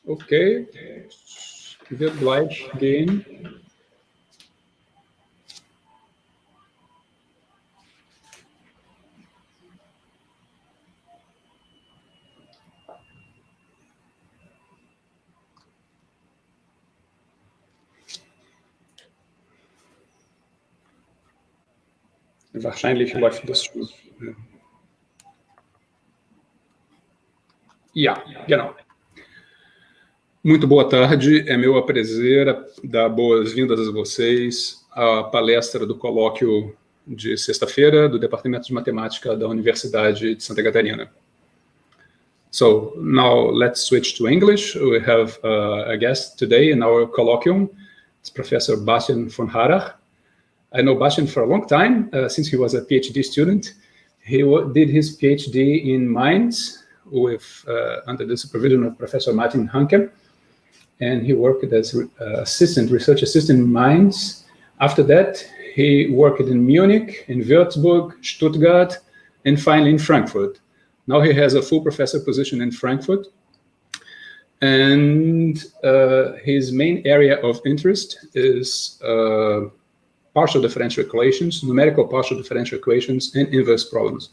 Okay, wird gleich gehen. Wahrscheinlich läuft das schon. Ja, genau. Muito boa tarde, é meu prazer dar boas-vindas a vocês à palestra do colóquio de sexta-feira do Departamento de Matemática da Universidade de Santa Catarina. So now let's switch to English. We have a guest today in our colloquium. It's Professor Bastian von Harrach. I know Bastian for a long time, since he was a PhD student. He did his PhD in Mainz with under the supervision of Professor Martin Hanke, and he worked as research assistant in Mainz. After that, he worked in Munich, in Würzburg, Stuttgart, and finally in Frankfurt. Now he has a full professor position in Frankfurt, and his main area of interest is partial differential equations, numerical partial differential equations, and inverse problems.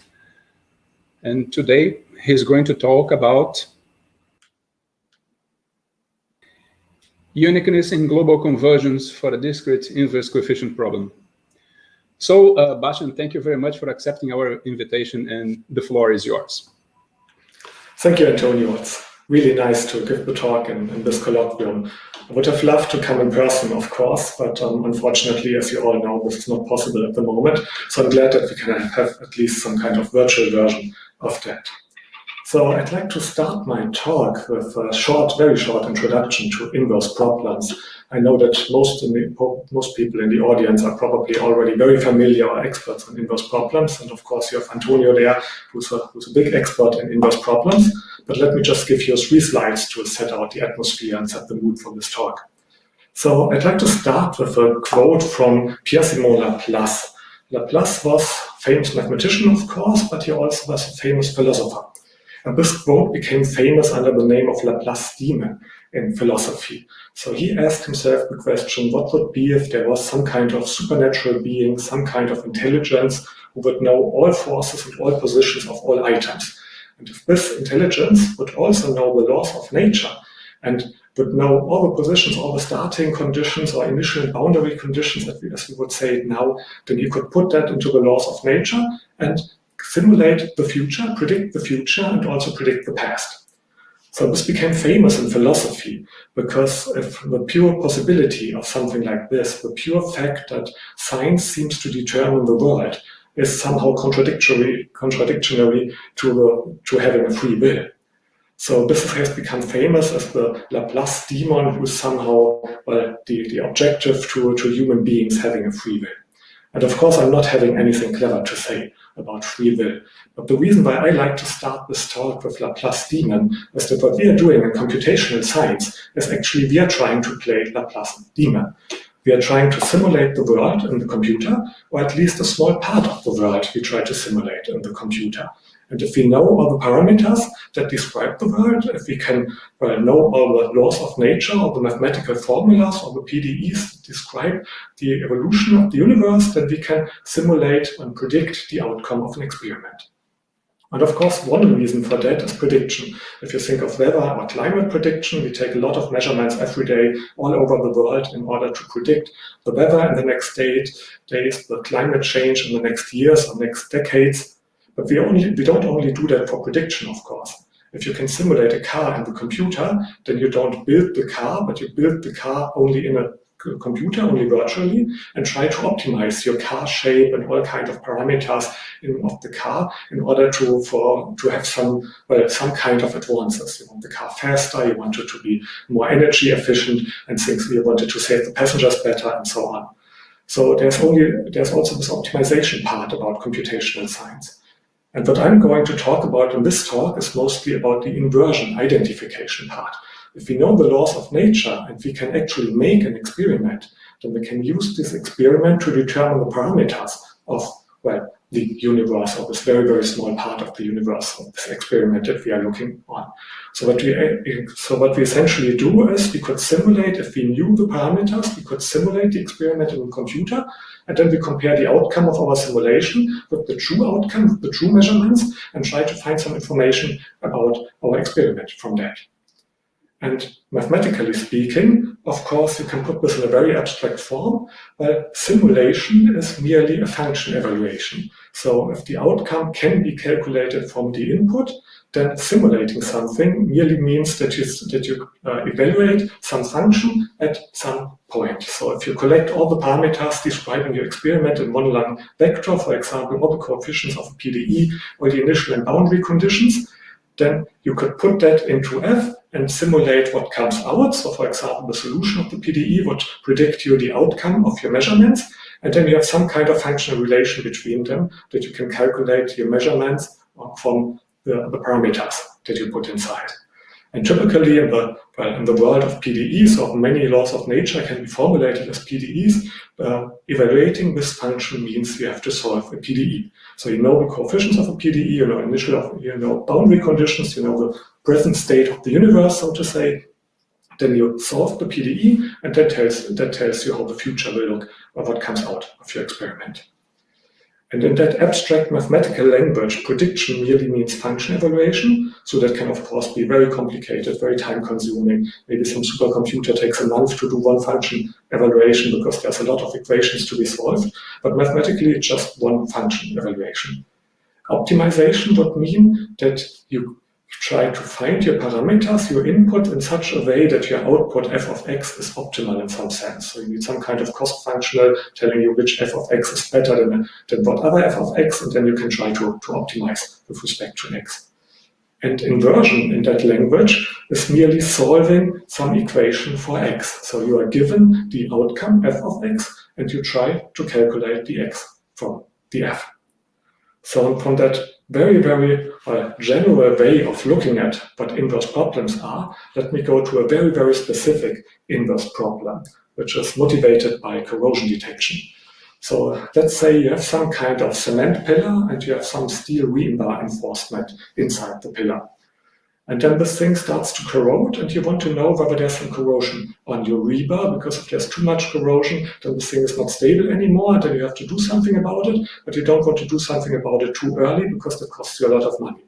And today, he's going to talk about uniqueness in global convergence for a discrete inverse coefficient problem. So, Bastian, thank you very much for accepting our invitation, and the floor is yours. Thank you, Antonio. It's really nice to give the talk in this colloquium. I would have loved to come in person, of course, but unfortunately, as you all know, this is not possible at the moment. So I'm glad that we can have at least some kind of virtual version of that. So I'd like to start my talk with a very short introduction to inverse problems. I know that most people in the audience are probably already very familiar or experts on inverse problems. And of course, you have Antonio there, who's a big expert in inverse problems. But let me just give you 3 slides to set out the atmosphere and set the mood for this talk. So I'd like to start with a quote from Pierre-Simon Laplace. Laplace was a famous mathematician, of course, but he also was a famous philosopher. And this quote became famous under the name of Laplace demon in philosophy. So he asked himself the question, what would be if there was some kind of supernatural being, some kind of intelligence who would know all forces and all positions of all items? And if this intelligence would also know the laws of nature and would know all the positions, all the starting conditions or initial boundary conditions, as we would say it now, then you could put that into the laws of nature and simulate the future, predict the future, and also predict the past. So this became famous in philosophy because if the pure possibility of something like this, the pure fact that science seems to determine the world, is somehow contradictory to having a free will. So this has become famous as the Laplace demon, who is somehow the objective to human beings having a free will. And of course, I'm not having anything clever to say about free will. But the reason why I like to start this talk with Laplace demon is that what we are doing in computational science is actually we are trying to play Laplace demon. We are trying to simulate the world in the computer, or at least a small part of the world we try to simulate in the computer. And if we know all the parameters that describe the world, if we can know all the laws of nature, or the mathematical formulas, or the PDEs that describe the evolution of the universe, then we can simulate and predict the outcome of an experiment. And of course, one reason for that is prediction. If you think of weather or climate prediction, we take a lot of measurements every day all over the world in order to predict the weather in the next days, the climate change in the next years or next decades. But we don't only do that for prediction, of course. If you can simulate a car in the computer, then you don't build the car, but you build the car only in a computer, only virtually, and try to optimize your car shape and all kinds of parameters of the car in order to have some kind of advances. You want the car faster, you want it to be more energy efficient, and things you wanted to save the passengers better, and so on. So there's also this optimization part about computational science. And what I'm going to talk about in this talk is mostly about the inversion identification part. If we know the laws of nature and we can actually make an experiment, then we can use this experiment to determine the parameters of the universe, or this very, very small part of the universe of this experiment that we are looking on. So what we essentially do is we could simulate, if we knew the parameters, we could simulate the experiment in a computer, and then we compare the outcome of our simulation with the true outcome, with the true measurements, and try to find some information about our experiment from that. And mathematically speaking, of course, you can put this in a very abstract form, but simulation is merely a function evaluation. So if the outcome can be calculated from the input, then simulating something merely means that you evaluate some function at some point. So if you collect all the parameters describing your experiment in one long vector, for example, all the coefficients of a PDE or the initial and boundary conditions, then you could put that into F and simulate what comes out. So for example, the solution of the PDE would predict you the outcome of your measurements, and then you have some kind of functional relation between them that you can calculate your measurements from the parameters that you put inside. And typically in the world of PDEs, or many laws of nature can be formulated as PDEs, evaluating this function means you have to solve a PDE. So you know the coefficients of a PDE, you know initial, you know boundary conditions, you know the present state of the universe, so to say. Then you solve the PDE, and that tells you how the future will look, or what comes out of your experiment. And in that abstract mathematical language, prediction merely means function evaluation. So that can, of course, be very complicated, very time-consuming. Maybe some supercomputer takes a month to do one function evaluation because there's a lot of equations to be solved. But mathematically, it's just one function evaluation. Optimization would mean that you try to find your parameters, your input, in such a way that your output f of x is optimal in some sense. So you need some kind of cost functional telling you which f of x is better than what other f of x, and then you can try to optimize with respect to x. And inversion in that language is merely solving some equation for x. So you are given the outcome f of x, and you try to calculate the x from the f. So from that very, very general way of looking at what inverse problems are, let me go to a very, very specific inverse problem, which is motivated by corrosion detection. So let's say you have some kind of cement pillar and you have some steel rebar reinforcement inside the pillar. And then this thing starts to corrode, and you want to know whether there's some corrosion on your rebar, because if there's too much corrosion, then the thing is not stable anymore, and then you have to do something about it, but you don't want to do something about it too early, because that costs you a lot of money.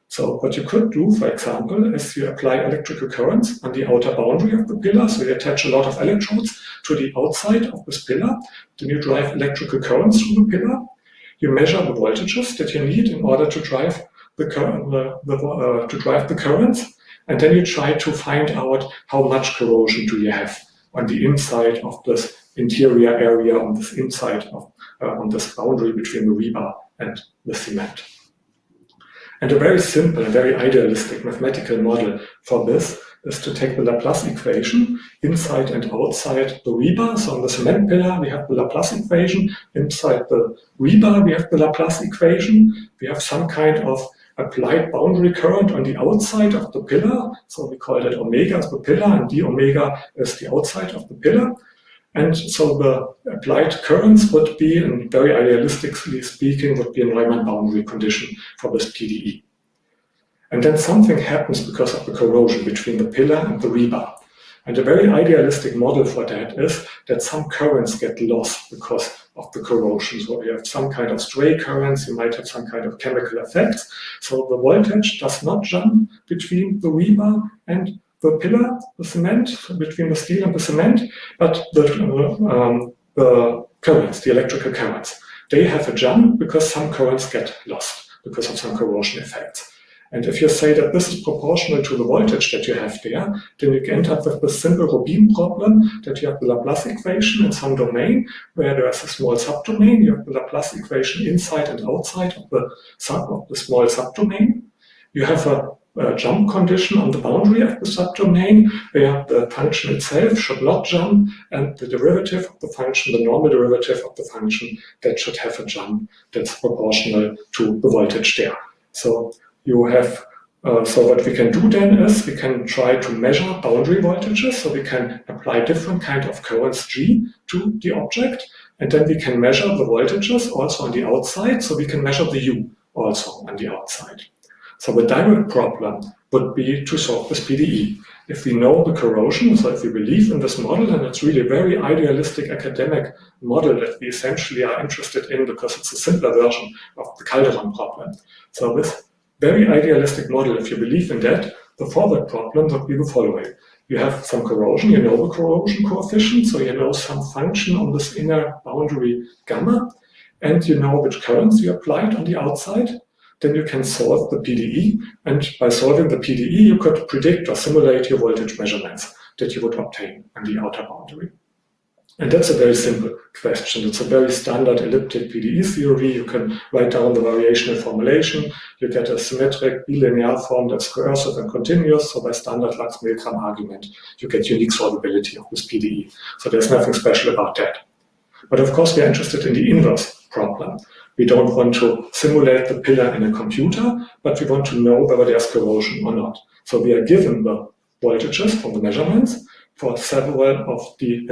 So what you could do, for example, is you apply electrical currents on the outer boundary of the pillar, so you attach a lot of electrodes to the outside of this pillar, then you drive electrical currents through the pillar, you measure the voltages that you need in order to drive the currents, and then you try to find out how much corrosion do you have on the inside of this interior area, on this inside of on this boundary between the rebar and the cement. And a very simple, very idealistic mathematical model for this is to take the Laplace equation inside and outside the rebar. So on the cement pillar, we have the Laplace equation. Inside the rebar, we have the Laplace equation. We have some kind of applied boundary current on the outside of the pillar. So we call that omega as the pillar, and d omega is the outside of the pillar. And so the applied currents would be, and very idealistically speaking, would be a Neumann boundary condition for this PDE. And then something happens because of the corrosion between the pillar and the rebar. And a very idealistic model for that is that some currents get lost because of the corrosion. So you have some kind of stray currents, you might have some kind of chemical effects. So the voltage does not jump between the rebar and the pillar, the cement, between the steel and the cement, but the currents, the electrical currents, they have a jump because some currents get lost because of some corrosion effects. And if you say that this is proportional to the voltage that you have there, then you end up with the simple Robin problem that you have the Laplace equation in some domain where there's a small subdomain. You have the Laplace equation inside and outside of the small subdomain. You have a jump condition on the boundary of the subdomain where the function itself should not jump, and the derivative of the function, the normal derivative of the function, that should have a jump that's proportional to the voltage there. So you have, so what we can do then is we can try to measure boundary voltages. So we can apply different kind of currents G to the object. and then we can measure the voltages also on the outside, so we can measure the U also on the outside. So the direct problem would be to solve this PDE. If we know the corrosion, so if we believe in this model, and it's really a very idealistic academic model that we essentially are interested in because it's a simpler version of the Calderon problem. So this very idealistic model, if you believe in that, the forward problem would be the following. You have some corrosion, you know the corrosion coefficient, so you know some function on this inner boundary gamma, and you know which currents you applied on the outside. Then you can solve the PDE, and by solving the PDE, you could predict or simulate your voltage measurements that you would obtain on the outer boundary. And that's a very simple question. It's a very standard elliptic PDE theory. You can write down the variational formulation. You get a symmetric bilinear form that's coercive and continuous. So by standard Lax-Milgram argument, you get unique solvability of this PDE. So there's nothing special about that. But of course, we're interested in the inverse problem. We don't want to simulate the pillar in a computer, but we want to know whether there's corrosion or not. So we are given the voltages from the measurements for several of the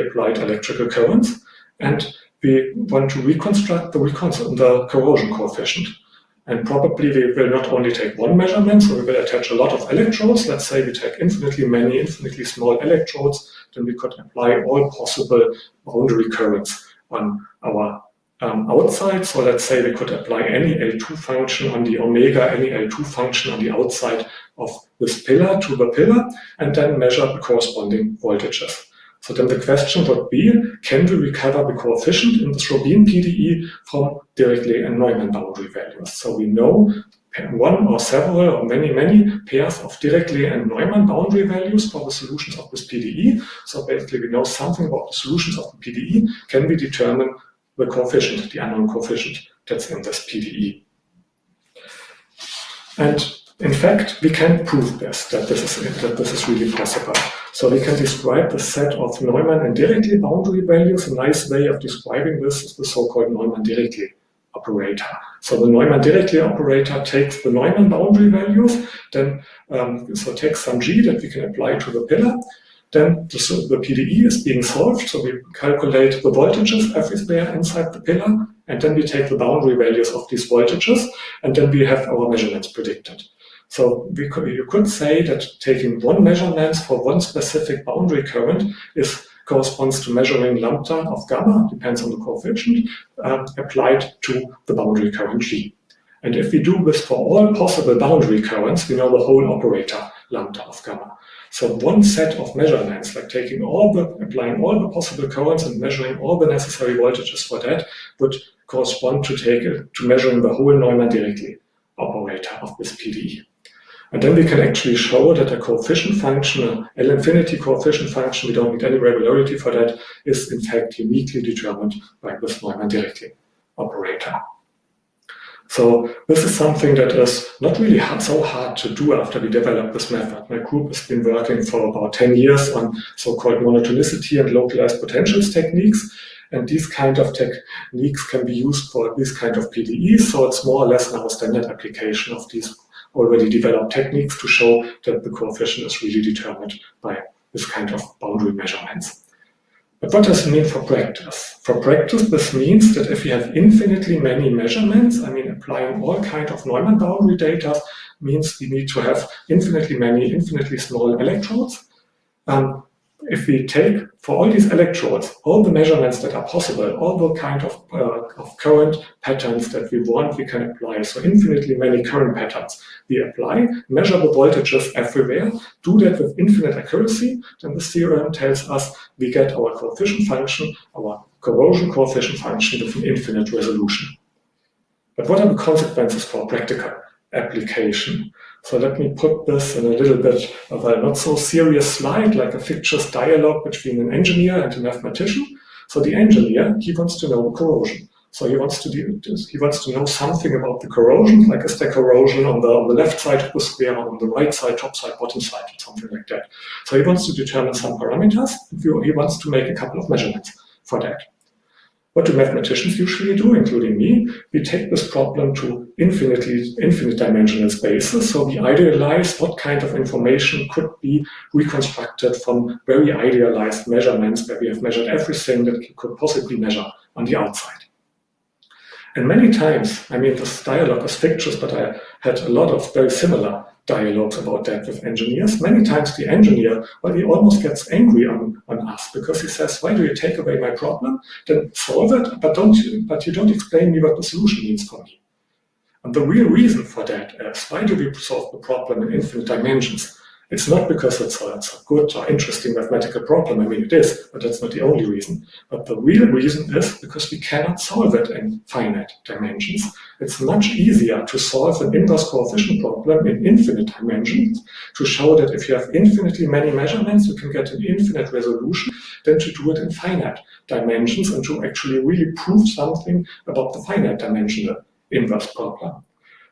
applied electrical currents, and we want to reconstruct the corrosion coefficient. And probably we will not only take one measurement, so we will attach a lot of electrodes. Let's say we take infinitely many, infinitely small electrodes, then we could apply all possible boundary currents on our outside. So let's say we could apply any L2 function on the omega, any L2 function on the outside of this pillar to the pillar, and then measure the corresponding voltages. So then the question would be, can we recover the coefficient in this Robin PDE from Dirichlet and Neumann boundary values? So we know one or several or many pairs of Dirichlet and Neumann boundary values for the solutions of this PDE. So basically we know something about the solutions of the PDE. Can we determine the coefficient, the unknown coefficient that's in this PDE? And in fact, we can prove this, that this is really possible. So we can describe the set of Neumann and Dirichlet boundary values. A nice way of describing this is the so-called Neumann-Dirichlet operator. So the Neumann-Dirichlet operator takes the Neumann boundary values, then so takes some G that we can apply to the pillar. Then the PDE is being solved, so we calculate the voltages everywhere inside the pillar, and then we take the boundary values of these voltages, and then we have our measurements predicted. So you could say that taking one measurement for one specific boundary current corresponds to measuring lambda of gamma, depends on the coefficient, applied to the boundary current G. And if we do this for all possible boundary currents, we know the whole operator lambda of gamma. So one set of measurements, like applying all the possible currents and measuring all the necessary voltages for that, would correspond to measuring the whole Neumann-Dirichlet operator of this PDE. And then we can actually show that a coefficient function, L infinity coefficient function, we don't need any regularity for that, is in fact uniquely determined by this Neumann-Dirichlet operator. So this is something that is not really so hard to do after we developed this method. My group has been working for about 10 years on so-called monotonicity and localized potentials techniques. And these kind of techniques can be used for these kind of PDEs. So it's more or less now a standard application of these already developed techniques to show that the coefficient is really determined by this kind of boundary measurements. But what does it mean for practice? For practice, this means that if you have infinitely many measurements, applying all kind of Neumann boundary data means we need to have infinitely many, infinitely small electrodes. If we take, for all these electrodes, all the measurements that are possible, all the kind of current patterns that we want, we can apply. So infinitely many current patterns we apply, measure the voltages everywhere, do that with infinite accuracy, then the theorem tells us we get our coefficient function, our corrosion coefficient function with an infinite resolution. But what are the consequences for practical application? So let me put this in a little bit of a not so serious slide, like a fictitious dialogue between an engineer and a mathematician. So the engineer, he wants to know corrosion. So he wants to know something about the corrosion, like is there corrosion on the left side of the square, on the right side, top side, bottom side, something like that. So he wants to determine some parameters, and he wants to make a couple of measurements for that. What do mathematicians usually do, including me? We take this problem to infinite dimensional spaces. So we idealize what kind of information could be reconstructed from very idealized measurements where we have measured everything that you could possibly measure on the outside. And many times, I mean, this dialogue is fictitious, but I had a lot of very similar dialogues about that with engineers. Many times the engineer, well, he almost gets angry on us because he says, why do you take away my problem? Then solve it, but you don't explain me what the solution means for me. And the real reason for that is, why do we solve the problem in infinite dimensions? It's not because it's a good or interesting mathematical problem. I mean, it is, but that's not the only reason. But the real reason is because we cannot solve it in finite dimensions. It's much easier to solve an inverse coefficient problem in infinite dimensions, to show that if you have infinitely many measurements, you can get an infinite resolution, than to do it in finite dimensions and to actually really prove something about the finite dimensional inverse problem.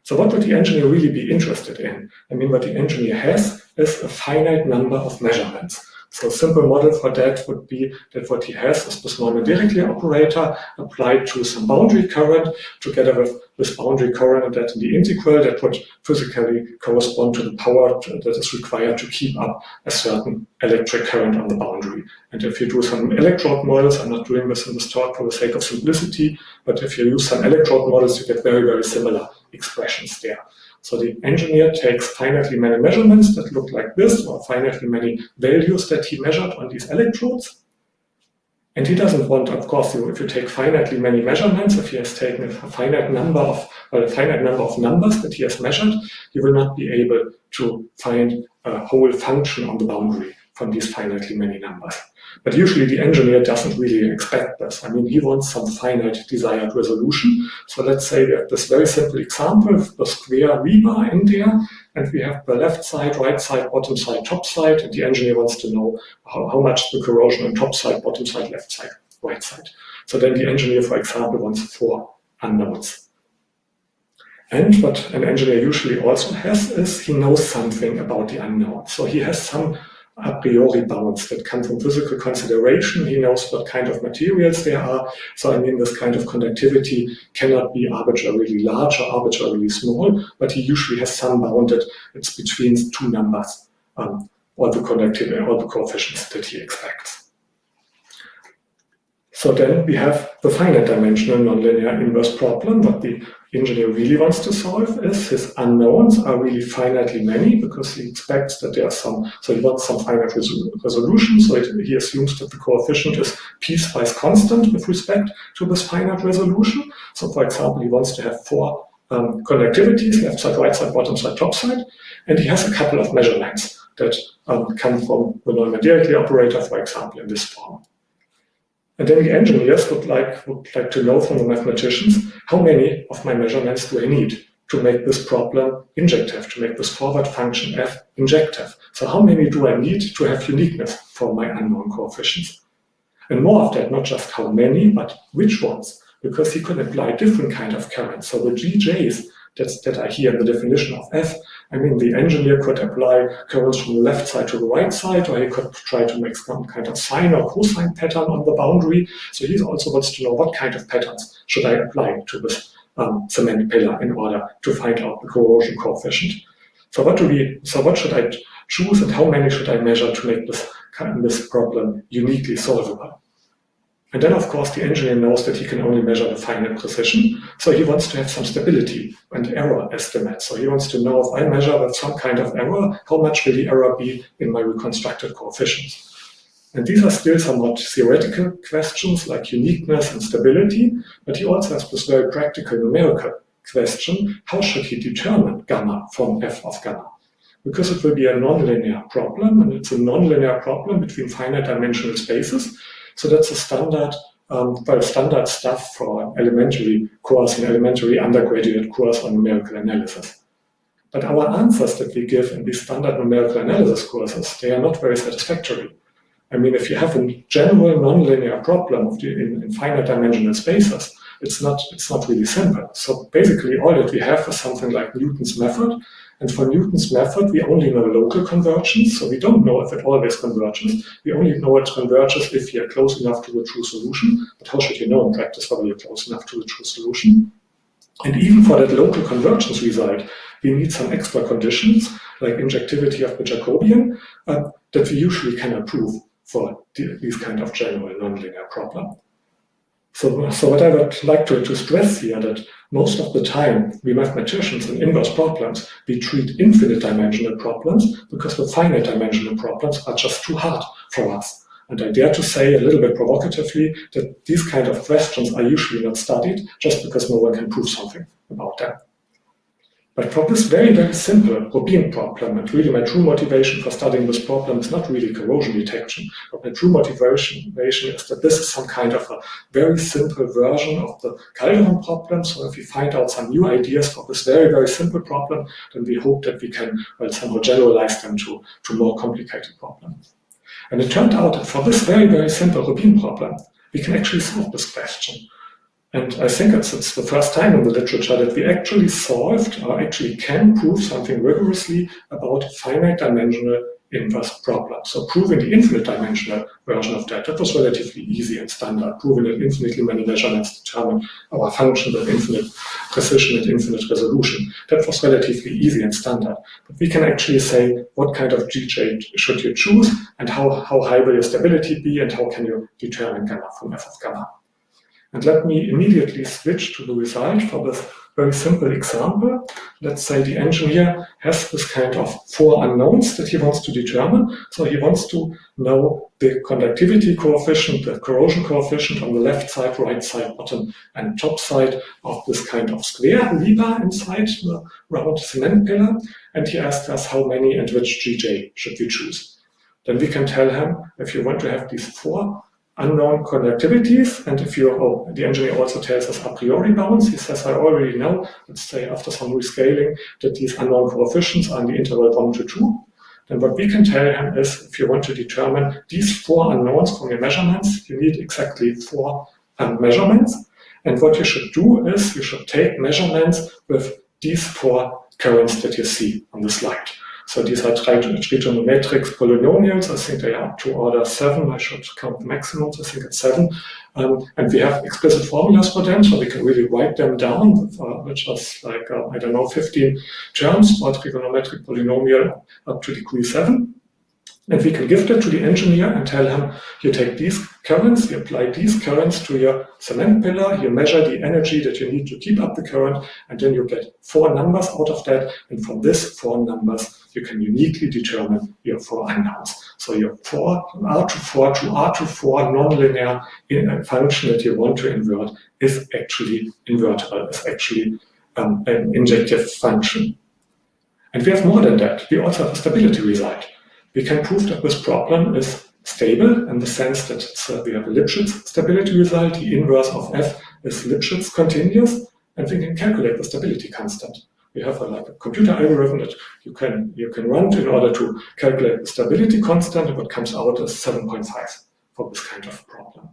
So what would the engineer really be interested in? I mean, what the engineer has is a finite number of measurements. So a simple model for that would be that what he has is this non-directly operator applied to some boundary current, together with this boundary current and that in the integral that would physically correspond to the power that is required to keep up a certain electric current on the boundary. And if you do some electrode models, I'm not doing this in this talk for the sake of simplicity, but if you use some electrode models, you get very, very similar expressions there. So the engineer takes finitely many measurements that look like this, or finitely many values that he measured on these electrodes. And he doesn't want, of course, if you take finitely many measurements, if he has taken a finite number of numbers that he has measured, he will not be able to find a whole function on the boundary from these finitely many numbers. But usually the engineer doesn't really expect this. I mean, he wants some finite desired resolution. So let's say we have this very simple example with the square rebar in there, and we have the left side, right side, bottom side, top side, and the engineer wants to know how much the corrosion on top side, bottom side, left side, right side. So then the engineer, for example, wants 4 unknowns. And what an engineer usually also has is he knows something about the unknown. So he has some a priori bounds that come from physical consideration. He knows what kind of materials there are. So I mean, this kind of conductivity cannot be arbitrarily large or arbitrarily small, but he usually has some bound that it's between 2 numbers, all the conductivity, all the coefficients that he expects. So then we have the finite dimensional nonlinear inverse problem. What the engineer really wants to solve is his unknowns are really finitely many because he expects that there are some, so he wants some finite resolution. So he assumes that the coefficient is piecewise constant with respect to this finite resolution. So for example, he wants to have 4 conductivities, left side, right side, bottom side, top side. And he has a couple of measurements that come from the non-directly operator, for example, in this form. And then the engineers would like to know from the mathematicians, how many of my measurements do I need to make this problem injective, to make this forward function f injective? So how many do I need to have uniqueness for my unknown coefficients? And more of that, not just how many, but which ones, because he could apply different kind of currents. So the GJs that are here in the definition of f, I mean, the engineer could apply currents from the left side to the right side, or he could try to make some kind of sine or cosine pattern on the boundary. So he also wants to know what kind of patterns should I apply to this cement pillar in order to find out the corrosion coefficient. So what should I choose and how many should I measure to make this problem uniquely solvable? And then, of course, the engineer knows that he can only measure the finite precision. So he wants to have some stability and error estimate. So he wants to know if I measure with some kind of error, how much will the error be in my reconstructed coefficients? And these are still somewhat theoretical questions like uniqueness and stability, but he also has this very practical numerical question, how should he determine gamma from f of gamma? Because it will be a nonlinear problem, and it's a nonlinear problem between finite dimensional spaces. So that's a standard, standard stuff for elementary course and elementary undergraduate course on numerical analysis. But our answers that we give in these standard numerical analysis courses, they are not very satisfactory. I mean, if you have a general nonlinear problem in finite dimensional spaces, it's not really simple. So basically all that we have is something like Newton's method. And for Newton's method, we only know local convergence. So we don't know if it always converges. We only know it converges if you're close enough to the true solution. But how should you know in practice whether you're close enough to the true solution? And even for that local convergence result, we need some extra conditions, like injectivity of the Jacobian, that we usually cannot prove for these kind of general nonlinear problem. So what I would like to stress here, that most of the time we mathematicians in inverse problems, we treat infinite dimensional problems because the finite dimensional problems are just too hard for us. And I dare to say a little bit provocatively that these kind of questions are usually not studied just because no one can prove something about them. But for this very, very simple Robin problem, and really my true motivation for studying this problem is not really corrosion detection, but my true motivation is that this is some kind of a very simple version of the Calderon problem. So if we find out some new ideas for this very, very simple problem, then we hope that we can somehow generalize them to more complicated problems. And it turned out that for this very, very simple Robin problem, we can actually solve this question. And I think it's the first time in the literature that we actually solved or actually can prove something rigorously about finite dimensional inverse problems. So proving the infinite dimensional version of that was relatively easy and standard. Proving that infinitely many measurements determine our function with infinite precision and infinite resolution. That was relatively easy and standard. But we can actually say what kind of GJ should you choose and how high will your stability be and how can you determine gamma from f of gamma. And let me immediately switch to the result for this very simple example. Let's say the engineer has this kind of 4 unknowns that he wants to determine. So he wants to know the conductivity coefficient, the corrosion coefficient on the left side, right side, bottom and top side of this kind of square lever inside the round cement pillar. And he asks us how many and which GJ should we choose. Then we can tell him if you want to have these 4 unknown conductivities, and if the engineer also tells us a priori bounds, he says, I already know, let's say after some rescaling, that these unknown coefficients are in the interval 1 to 2. Then what we can tell him is, if you want to determine these 4 unknowns from your measurements, you need exactly 4 measurements. And what you should do is, you should take measurements with these 4 currents that you see on the slide. So these are trigonometric polynomials. I think they are up to order 7. I should count the maximums. I think it's 7. And we have explicit formulas for them, so we can really write them down, which is like, 15 terms for a trigonometric polynomial up to degree 7. And we can give that to the engineer and tell him, you take these currents, you apply these currents to your cement pillar, you measure the energy that you need to keep up the current, and then you get 4 numbers out of that. And from this 4 numbers, you can uniquely determine your 4 unknowns. So your R to 4 to R to 4 nonlinear function that you want to invert is actually invertible, is actually an injective function. And we have more than that. We also have a stability result. We can prove that this problem is stable in the sense that we have a Lipschitz stability result. The inverse of f is Lipschitz continuous, and we can calculate the stability constant. We have a computer algorithm that you can run in order to calculate the stability constant, and what comes out is 7.5 for this kind of problem.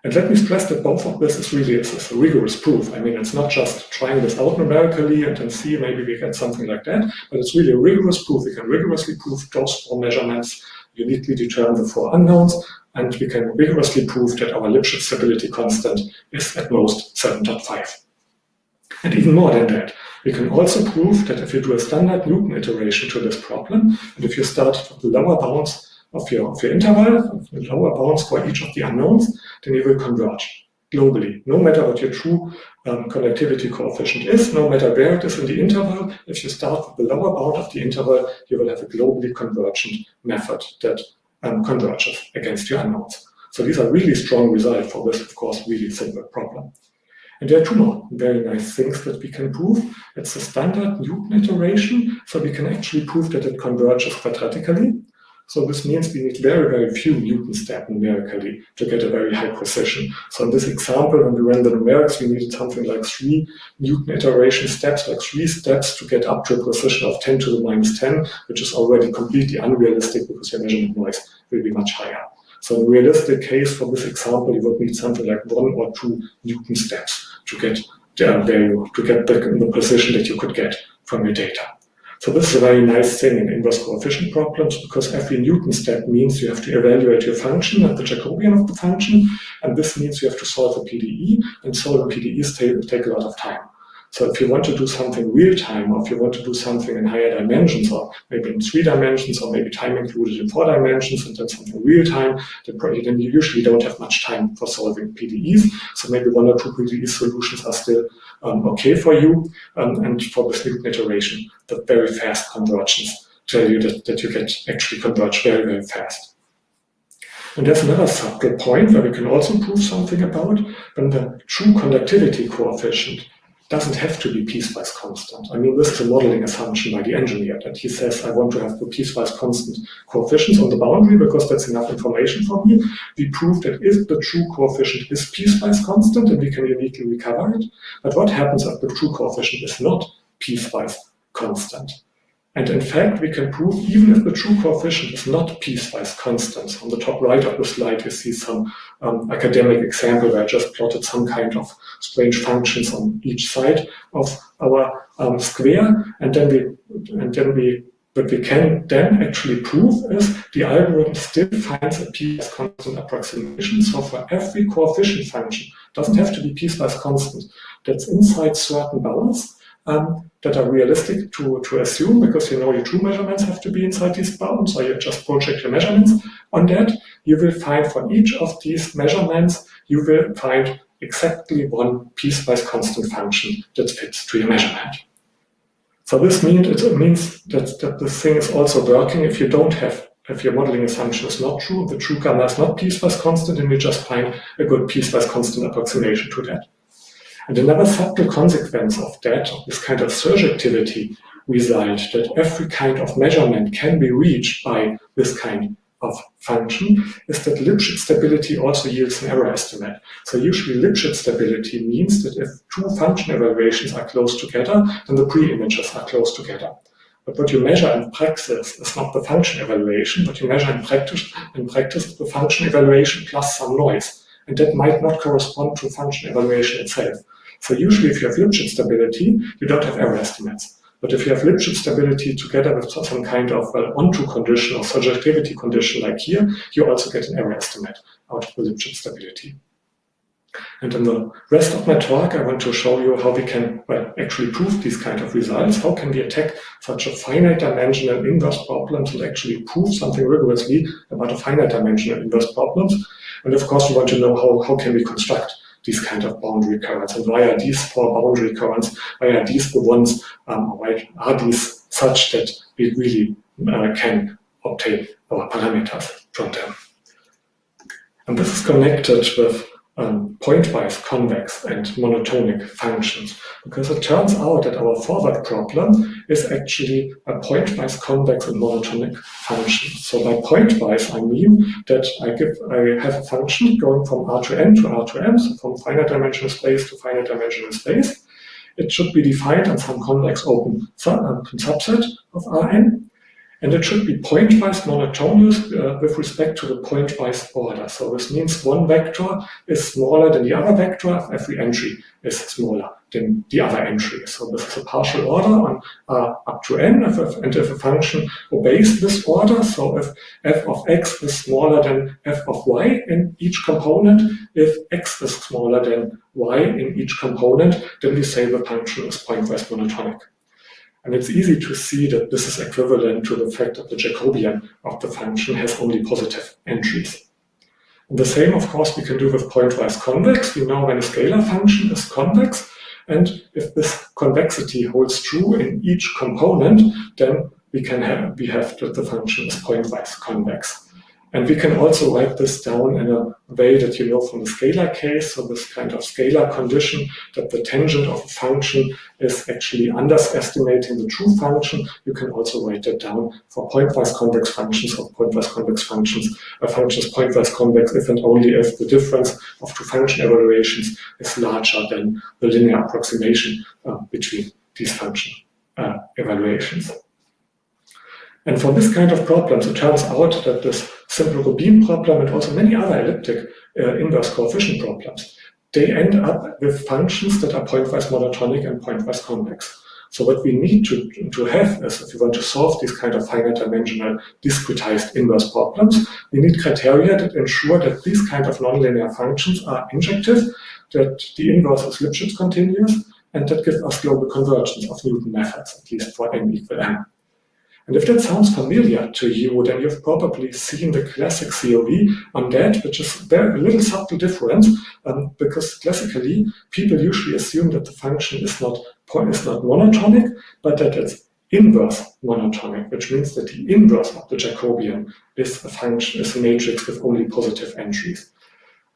And let me stress that both of this is really a rigorous proof. I mean, it's not just trying this out numerically and then see maybe we get something like that, but it's really a rigorous proof. We can rigorously prove those 4 measurements, uniquely determine the 4 unknowns, and we can rigorously prove that our Lipschitz stability constant is at most 7.5. And even more than that, we can also prove that if you do a standard Newton iteration to this problem, and if you start with the lower bounds of your interval, the lower bounds for each of the unknowns, then you will converge globally. No matter what your true conductivity coefficient is, no matter where it is in the interval, if you start with the lower bound of the interval, you will have a globally convergent method that converges against your unknowns. So these are really strong results for this, of course, really simple problem. And there are 2 more very nice things that we can prove. It's a standard Newton iteration, so we can actually prove that it converges quadratically. So this means we need very, very few Newton steps numerically to get a very high precision. So in this example, when we ran the numerics, we needed something like 3 Newton iteration steps, like 3 steps to get up to a precision of 10⁻⁻10, which is already completely unrealistic because your measurement noise will be much higher. So in a realistic case, for this example, you would need something like 1 or 2 Newton steps to get the value, to get the precision that you could get from your data. So this is a very nice thing in inverse coefficient problems, because every Newton step means you have to evaluate your function and the Jacobian of the function, and this means you have to solve a PDE, and solving PDEs take a lot of time. So if you want to do something real time, or if you want to do something in higher dimensions, or maybe in 3 dimensions, or maybe time included in 4 dimensions, and then something real time, then you usually don't have much time for solving PDEs. So maybe 1 or 2 PDE solutions are still okay for you. And for this Newton iteration, the very fast convergence tell you that you get actually converge very, very fast. And there's another subtle point where we can also prove something about, when the true conductivity coefficient doesn't have to be piecewise constant. I mean, this is a modeling assumption by the engineer, that he says, I want to have the piecewise constant coefficients on the boundary because that's enough information for me. We prove that if the true coefficient is piecewise constant, then we can uniquely recover it. But what happens if the true coefficient is not piecewise constant? And in fact, we can prove even if the true coefficient is not piecewise constant. So on the top right of the slide, you see some academic example where I just plotted some kind of strange functions on each side of our square. What we can then actually prove is the algorithm still finds a piecewise constant approximation. So for every coefficient function, doesn't have to be piecewise constant, that's inside certain bounds, that are realistic to assume, because you know your true measurements have to be inside these bounds, or you just project your measurements on that. You will find for each of these measurements, you will find exactly one piecewise constant function that fits to your measurement. So this means that this thing is also working if you don't have, if your modeling assumption is not true, the true gamma is not piecewise constant, and you just find a good piecewise constant approximation to that. And another subtle consequence of that, of this kind of surjectivity result, that every kind of measurement can be reached by this kind of function, is that Lipschitz stability also yields an error estimate. So usually Lipschitz stability means that if 2 function evaluations are close together, then the pre-images are close together. But what you measure in practice is not the function evaluation. What you measure in practice is the function evaluation plus some noise. And that might not correspond to function evaluation itself. So usually if you have Lipschitz stability, you don't have error estimates. But if you have Lipschitz stability together with some kind of onto condition or surjectivity condition like here, you also get an error estimate out of the Lipschitz stability. And in the rest of my talk, I want to show you how we can actually prove these kind of results. How can we attack such a finite dimensional inverse problems and actually prove something rigorously about a finite dimensional inverse problems? And of course, we want to know how can we construct these kind of boundary currents, and why are these 4 boundary currents, why are these the ones, why are these such that we really can obtain our parameters from them. And this is connected with pointwise convex and monotonic functions, because it turns out that our forward problem is actually a pointwise convex and monotonic function. So by pointwise, I mean that I have a function going from R to N to R to M, so from finite dimensional space to finite dimensional space. It should be defined in some convex open subset of Rn. And it should be pointwise monotonous with respect to the pointwise order. So this means one vector is smaller than the other vector if every entry is smaller than the other entry. So this is a partial order on up to n, and if a function obeys this order, so if f of x is smaller than f of y in each component, if x is smaller than y in each component, then we say the function is pointwise monotonic. And it's easy to see that this is equivalent to the fact that the Jacobian of the function has only positive entries. And the same, of course, we can do with pointwise convex. We know when a scalar function is convex, and if this convexity holds true in each component, then we have that the function is pointwise convex. And we can also write this down in a way that you know from the scalar case, so this kind of scalar condition that the tangent of a function is actually underestimating the true function. You can also write that down for pointwise convex functions or pointwise convex functions. A function is pointwise convex if and only if the difference of 2 function evaluations is larger than the linear approximation between these function evaluations. And for this kind of problems, it turns out that this simple Rubin problem and also many other elliptic inverse coefficient problems, they end up with functions that are pointwise monotonic and pointwise convex. So what we need to have is, if we want to solve these kind of finite dimensional discretized inverse problems, we need criteria that ensure that these kind of nonlinear functions are injective, that the inverse is Lipschitz continuous, and that give us global convergence of Newton methods, at least for n equal m. And if that sounds familiar to you, then you've probably seen the classic theory on that, which is a little subtle difference, because classically, people usually assume that the function is not monotonic, but that it's inverse monotonic, which means that the inverse of the Jacobian is a function, is a matrix with only positive entries.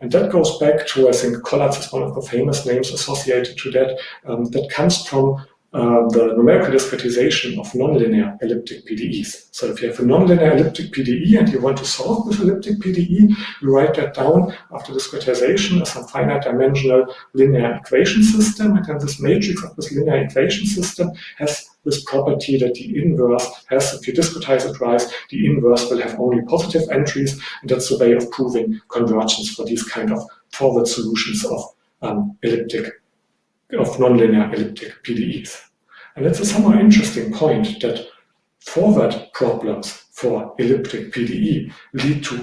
And that goes back to, I think, Collatz is one of the famous names associated to that, that comes from the numerical discretization of nonlinear elliptic PDEs. So if you have a nonlinear elliptic PDE and you want to solve this elliptic PDE, you write that down after discretization as some finite dimensional linear equation system, and then this matrix of this linear equation system has this property that the inverse has, if you discretize it right, the inverse will have only positive entries, and that's the way of proving convergence for these kind of forward solutions of nonlinear elliptic PDEs. And it's a somewhat interesting point that forward problems for elliptic PDE lead to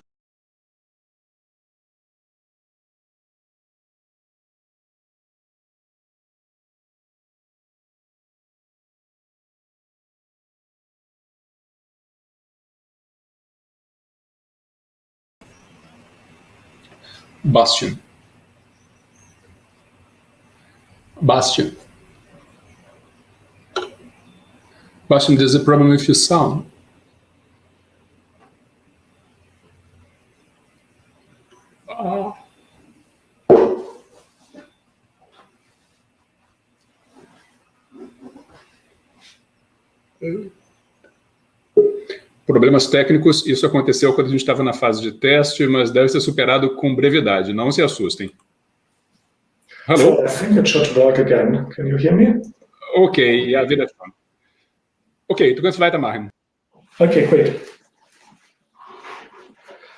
Bastian. Bastian, there's a problem with your sound. Problemas técnicos, isso aconteceu quando a gente estava na fase de teste, mas deve ser superado com brevidade, não se assustem. Hello? So I think it should work again. Can you hear me? Okay, ja, wieder schon. Okay, du kannst weitermachen. Okay, great.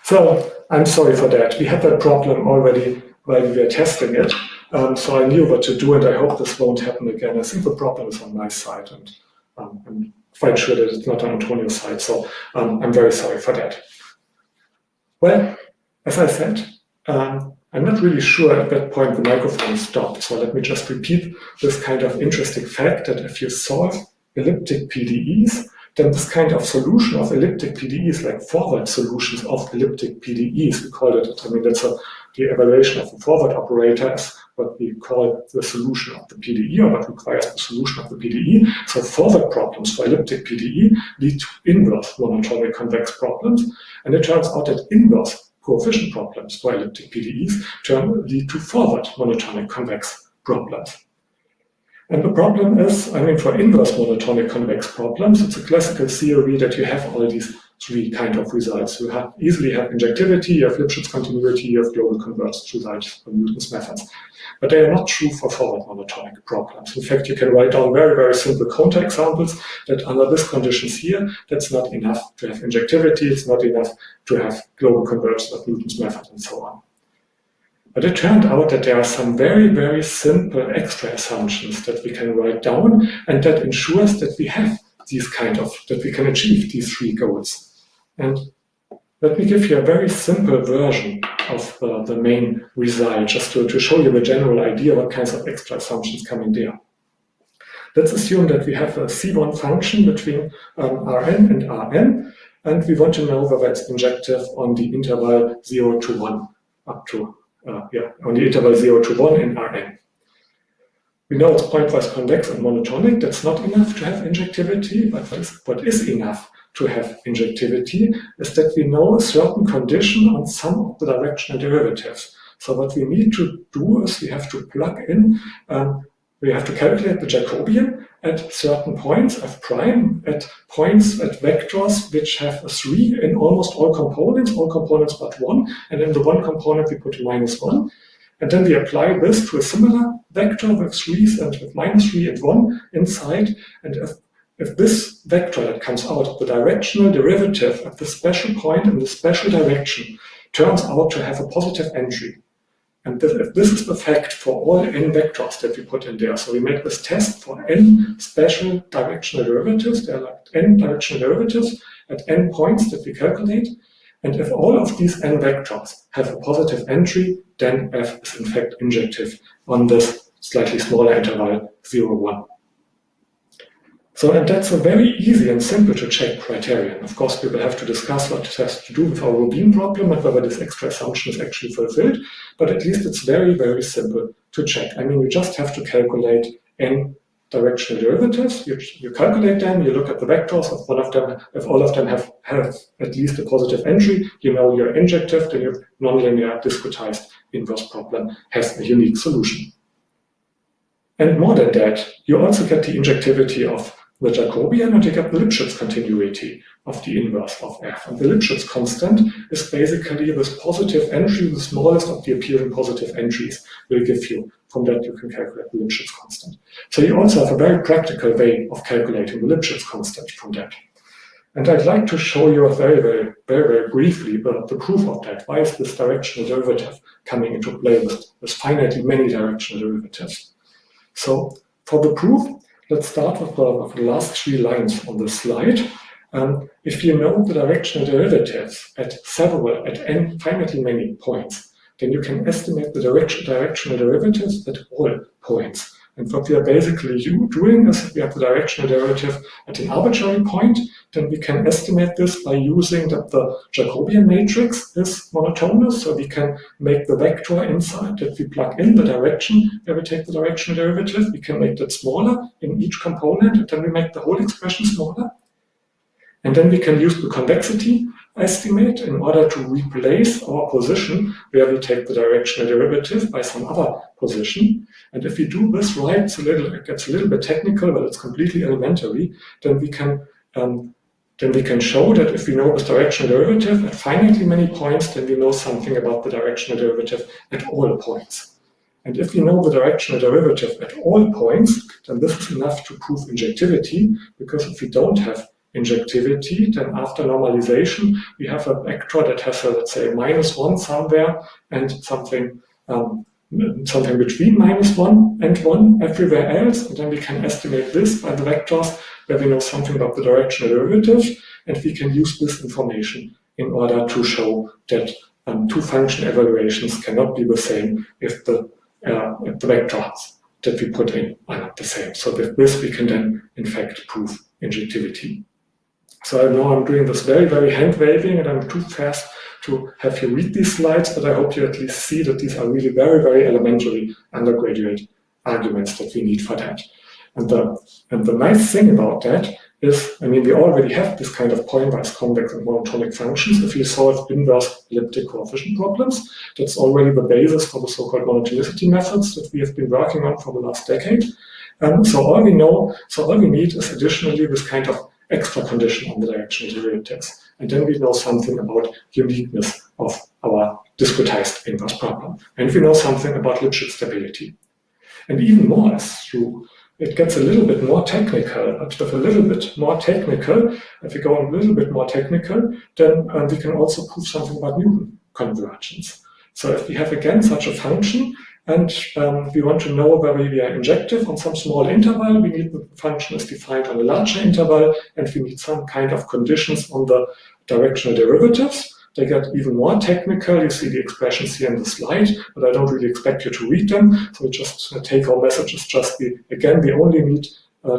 So I'm sorry for that. We had that problem already while we were testing it. So I knew what to do, and I hope this won't happen again. I think the problem is on my side, and I'm quite sure that it's not on Antonio's side. So I'm very sorry for that. Well, as I said, I'm not really sure at that point the microphone stopped. So let me just repeat this kind of interesting fact that if you solve elliptic PDEs, then this kind of solution of elliptic PDEs, like forward solutions of elliptic PDEs, we call it, I mean, that's the evaluation of the forward operator is what we call the solution of the PDE, or what requires the solution of the PDE. So forward problems for elliptic PDE lead to inverse monotonic convex problems. And it turns out that inverse coefficient problems for elliptic PDEs lead to forward monotonic convex problems. And the problem is, I mean, for inverse monotonic convex problems, it's a classical theory that you have all these three kind of results. You easily have injectivity, you have Lipschitz continuity, you have global convergence results from Newton's methods. But they are not true for forward monotonic problems. In fact, you can write down very, very simple counterexamples that under these conditions here, that's not enough to have injectivity, it's not enough to have global convergence of Newton's method, and so on. But it turned out that there are some very, very simple extra assumptions that we can write down, and that ensures that we have these that we can achieve these three goals. And let me give you a very simple version of the main result, just to show you the general idea what kinds of extra assumptions come in there. Let's assume that we have a C1 function between Rn and Rn, and we want to know whether it's injective on the interval 0 to 1 up to on the interval 0 to 1 in Rn. We know it's pointwise convex and monotonic. That's not enough to have injectivity, but what is enough to have injectivity is that we know a certain condition on some of the directional derivatives. So what we need to do is we have to plug in, we have to calculate the Jacobian at certain points f prime, at points, at vectors which have a 3 in almost all components but 1, and in the one component we put -1. And then we apply this to a similar vector with 3s and with -3 and 1 inside. And if if this vector that comes out, the directional derivative at the special point in the special direction, turns out to have a positive entry. And if this is the fact for all n vectors that we put in there, so we make this test for n special directional derivatives, there are like n directional derivatives at n points that we calculate, and if all of these n vectors have a positive entry, then f is in fact injective on this slightly smaller interval 0, 1. So, and that's a very easy and simple to check criterion. Of course, we will have to discuss what it has to do with our Rubin problem and whether this extra assumption is actually fulfilled, but at least it's very, very simple to check. I mean, you just have to calculate n directional derivatives. You calculate them, you look at the vectors of one of them. If all of them have at least a positive entry, you know you're injective, then your nonlinear discretized inverse problem has a unique solution. And more than that, you also get the injectivity of the Jacobian, and you get the Lipschitz continuity of the inverse of f. And the Lipschitz constant is basically this positive entry, the smallest of the appearing positive entries will give you. From that, you can calculate the Lipschitz constant. So you also have a very practical way of calculating the Lipschitz constant from that. And I'd like to show you very briefly the proof of that. Why is this directional derivative coming into play with finitely many directional derivatives? So for the proof, let's start with the last 3 lines on the slide. If you know the directional derivatives at n finitely many points, then you can estimate the directional derivatives at all points. And what we are basically doing is if we have the directional derivative at an arbitrary point, then we can estimate this by using that the Jacobian matrix is monotonous, so we can make the vector inside that we plug in the direction where we take the directional derivative, we can make that smaller in each component, and then we make the whole expression smaller. And then we can use the convexity estimate in order to replace our position where we take the directional derivative by some other position. And if we do this right, it gets a little bit technical, but it's completely elementary, then we can show that if we know this directional derivative at finitely many points, then we know something about the directional derivative at all points. And if we know the directional derivative at all points, then this is enough to prove injectivity, because if we don't have injectivity, then after normalization, we have a vector that has a, let's say, -1 somewhere and something between -1 and 1 everywhere else. And then we can estimate this by the vectors where we know something about the directional derivative, and we can use this information in order to show that 2 function evaluations cannot be the same if the vectors that we put in are not the same. So with this, we can then, in fact, prove injectivity. So I know I'm doing this very hand-waving, and I'm too fast to have you read these slides, but I hope you at least see that these are really very elementary undergraduate arguments that we need for that. And the nice thing about that is, I mean, we already have this kind of pointwise convex and monotonic functions if you solve inverse elliptic coefficient problems. That's already the basis for the so-called monotonicity methods that we have been working on for the last decade. So all we need is additionally this kind of extra condition on the directional derivatives. And then we know something about uniqueness of our discretized inverse problem. And we know something about Lipschitz stability. And even more is true. It gets a little bit more technical, but with a little bit more technical, if we go a little bit more technical, then we can also prove something about Newton convergence. So if we have again such a function, and we want to know whether we are injective on some small interval, we need the function is defined on a larger interval, and we need some kind of conditions on the directional derivatives. They get even more technical. You see the expressions here in the slide, but I don't really expect you to read them. So just take home message is just we only need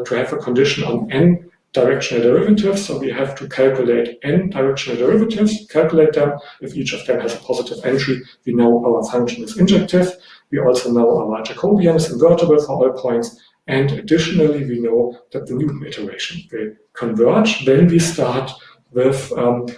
to have a condition on n directional derivatives. So we have to calculate n directional derivatives, calculate them. If each of them has a positive entry, we know our function is injective. We also know our Jacobian is invertible for all points. And additionally, we know that the Newton iteration will converge when we start with,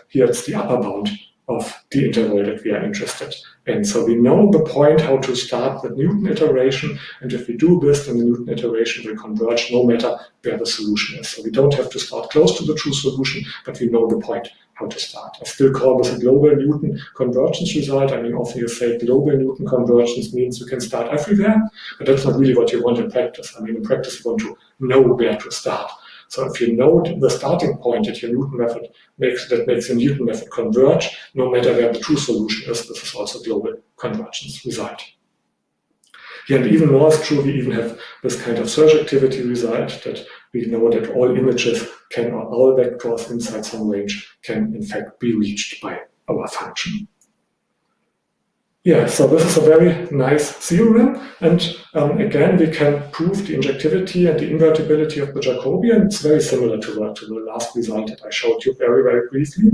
here it's the upper bound of the interval that we are interested in. So we know the point how to start the Newton iteration, and if we do this, then the Newton iteration will converge no matter where the solution is. So we don't have to start close to the true solution, but we know the point how to start. I still call this a global Newton convergence result. I mean, often you say global Newton convergence means you can start everywhere, but that's not really what you want in practice. I mean, in practice, you want to know where to start. So if you know the starting point that your Newton method makes the Newton method converge, no matter where the true solution is, this is also global convergence result. Yeah, and even more is true, we even have this kind of surjectivity result that we know that all images can, or all vectors inside some range can in fact be reached by our function. Yeah, so this is a very nice theorem, and again we can prove the injectivity and the invertibility of the Jacobian. It's very similar to the last result that I showed you very, very briefly,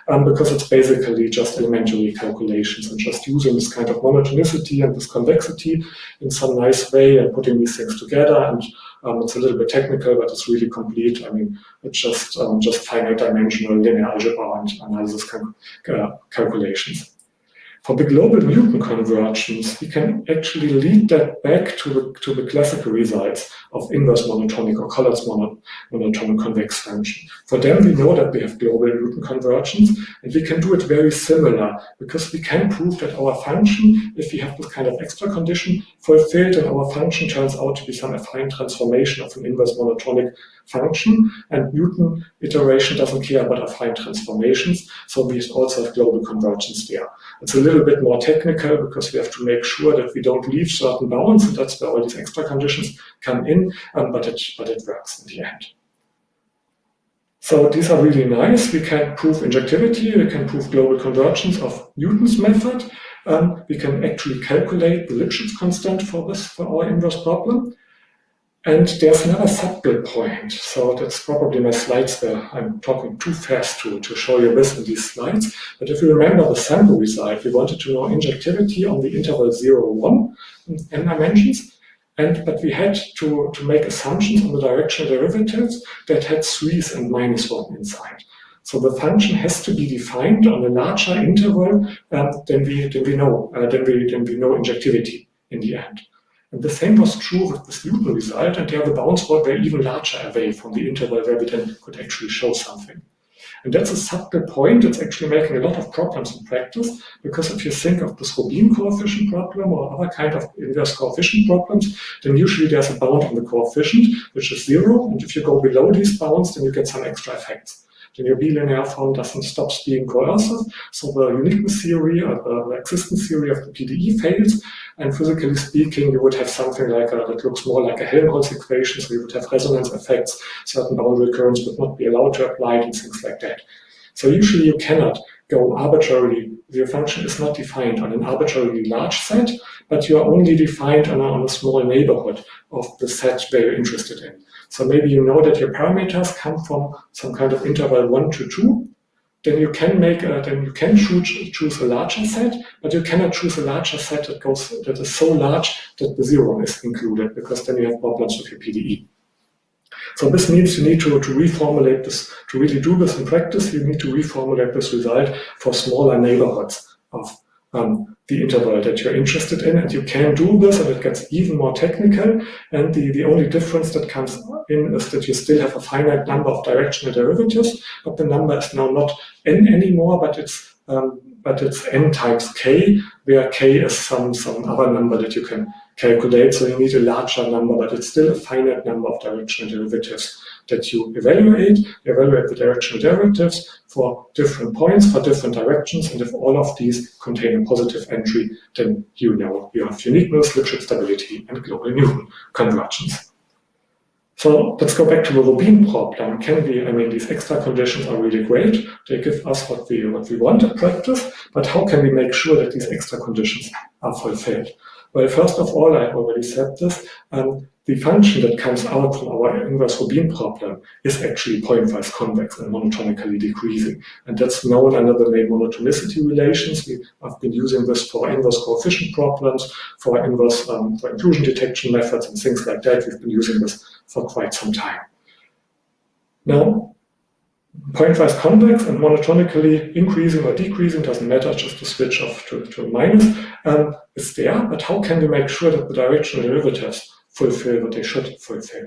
because it's basically just elementary calculations and just using this kind of monotonicity and this convexity in some nice way and putting these things together. And it's a little bit technical, but it's really complete. I mean, it's just finite dimensional linear algebra and analysis calculations. For the global Newton convergence, we can actually lead that back to the classical results of inverse monotonic or Collatz monotonic convex function. For them, we know that we have global Newton convergence, and we can do it very similar, because we can prove that our function, if we have this kind of extra condition fulfilled, and our function turns out to be some affine transformation of an inverse monotonic function, and Newton iteration doesn't care about affine transformations, so we also have global convergence there. It's a little bit more technical because we have to make sure that we don't leave certain bounds, and that's where all these extra conditions come in, but it works in the end. So these are really nice. We can prove injectivity, we can prove global convergence of Newton's method, we can actually calculate the Lipschitz constant for our inverse problem. And there's another subtle point. So that's probably my slides where I'm talking too fast to show you this in these slides. But if you remember the sample result, we wanted to know injectivity on the interval 0, 1 in n dimensions. But we had to make assumptions on the directional derivatives that had 3's and -1 inside. So the function has to be defined on a larger interval than we know injectivity in the end. And the same was true with this Newton result, and there the bounds were even larger away from the interval where we then could actually show something. And that's a subtle point that's actually making a lot of problems in practice, because if you think of this Robin coefficient problem or other kind of inverse coefficient problems, then usually there's a bound on the coefficient, which is 0, and if you go below these bounds, then you get some extra effects. Then your bilinear form doesn't stop being coercive, so the uniqueness theory or the existence theory of the PDE fails, and physically speaking, you would have something like that looks more like a Helmholtz equation, so you would have resonance effects, certain boundary currents would not be allowed to apply, and things like that. So usually you cannot go arbitrarily, your function is not defined on an arbitrarily large set, but you are only defined on a small neighborhood of the set where you're interested in. So maybe you know that your parameters come from some kind of interval 1 to 2. Then you can choose a larger set, but you cannot choose a larger set that is so large that the 0 is included, because then you have problems with your PDE. So this means you need to reformulate this, to really do this in practice, you need to reformulate this result for smaller neighborhoods of the interval that you're interested in, and you can do this, and it gets even more technical, and the only difference that comes in is that you still have a finite number of directional derivatives, but the number is now not n anymore, but it's n times k, where k is some other number that you can calculate, so you need a larger number, but it's still a finite number of directional derivatives that you evaluate. You evaluate the directional derivatives for different points, for different directions, and if all of these contain a positive entry, then you know you have uniqueness, Lipschitz stability, and global Newton convergence. So let's go back to the Robin problem. These extra conditions are really great. They give us what we want in practice, but how can we make sure that these extra conditions are fulfilled? Well, first of all, I already said this, the function that comes out from our inverse Robin problem is actually pointwise convex and monotonically decreasing. And that's known under the name monotonicity relations. We have been using this for inverse coefficient problems, for inverse for inclusion detection methods and things like that. We've been using this for quite some time. Now, pointwise convex and monotonically increasing or decreasing, doesn't matter, just to switch off to a minus, is there, but how can we make sure that the directional derivatives fulfill what they should fulfill?